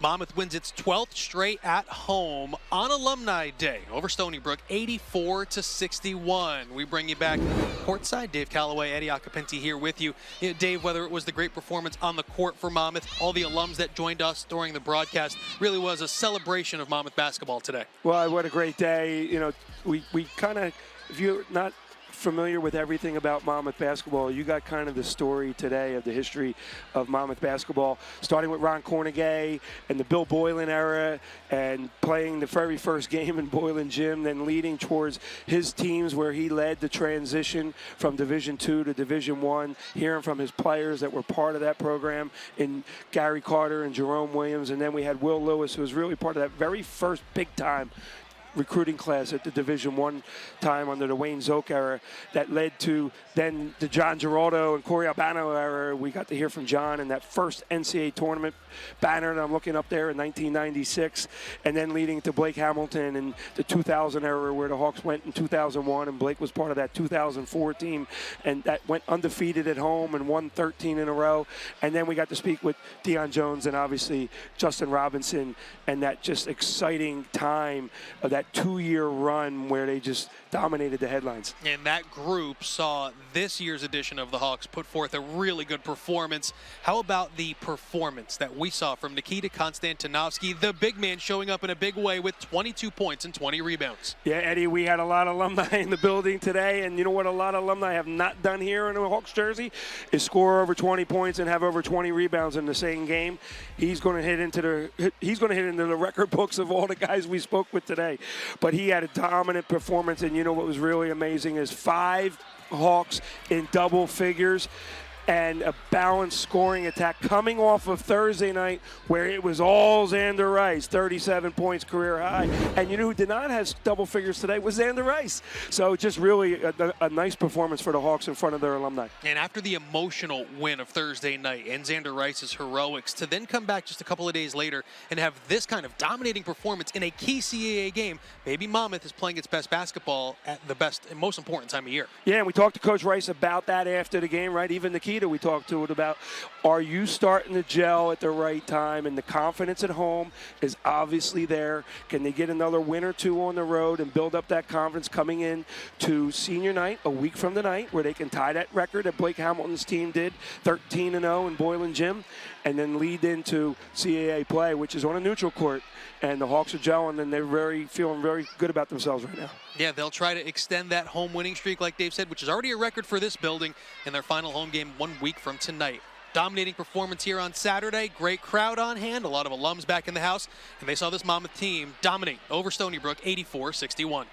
Monmouth wins its 12th straight at home on Alumni Day over Stony Brook, 84-61. We bring you back courtside. Dave Calloway, Eddie Acapinti here with you. Dave, whether it was the great performance on the court for Monmouth, all the alums that joined us during the broadcast, really was a celebration of Monmouth basketball today. Well, what a great day. You know, we kind of, if you're not familiar with everything about Monmouth basketball, you got kind of the story today of the history of Monmouth basketball, starting with Ron Cornegay and the Bill Boylan era and playing the very first game in Boylan Gym, then leading towards his teams where he led the transition from Division II to Division I, hearing from his players that were part of that program in Gary Carter and Jerome Williams, and then we had Will Lewis, who was really part of that very first big-time recruiting class at the Division I time under the Wayne Zoke era that led to then the John Giraldo and Corey Albano era. We got to hear from John in that first NCAA tournament banner that I'm looking up there in 1996, and then leading to Blake Hamilton in the 2000 era where the Hawks went in 2001, and Blake was part of that 2004 team, and that went undefeated at home and won 13 in a row. And then we got to speak with Deion Jones and obviously Justin Robinson, and that just exciting time of that 2-year run where they just dominated the headlines. And that group saw this year's edition of the Hawks put forth a really good performance. How about the performance that we saw from Nikita Konstantinovsky, the big man, showing up in a big way with 22 points and 20 rebounds? Yeah, Eddie, we had a lot of alumni in the building today, and you know what a lot of alumni have not done here in a Hawks jersey is score over 20 points and have over 20 rebounds in the same game. He's going to hit into the record books of all the guys we spoke with today. But he had a dominant performance, and you know what was really amazing is 5 Hawks in double figures and a balanced scoring attack coming off of Thursday night where it was all Xander Rice, 37 points, career high. And you know who did not have double figures today was Xander Rice. So just really a nice performance for the Hawks in front of their alumni. And after the emotional win of Thursday night and Xander Rice's heroics, to then come back just a couple of days later and have this kind of dominating performance in a key CAA game, maybe Monmouth is playing its best basketball at the best and most important time of year. Yeah, and we talked to Coach Rice about that after the game, right? Even Nikita, we talked to it about, are you starting to gel at the right time? And the confidence at home is obviously there. Can they get another win or two on the road and build up that confidence coming in to senior night a week from tonight, where they can tie that record that Blake Hamilton's team did, 13-0 in Boylan Gym, and then lead into CAA play, which is on a neutral court. And the Hawks are gelling, and they're feeling very good about themselves right now. Yeah, they'll try to extend that home winning streak, like Dave said, which is already a record for this building, in their final home game 1 week from tonight. Dominating performance here on Saturday. Great crowd on hand. A lot of alums back in the house. And they saw this Monmouth team dominate over Stony Brook, 84-61.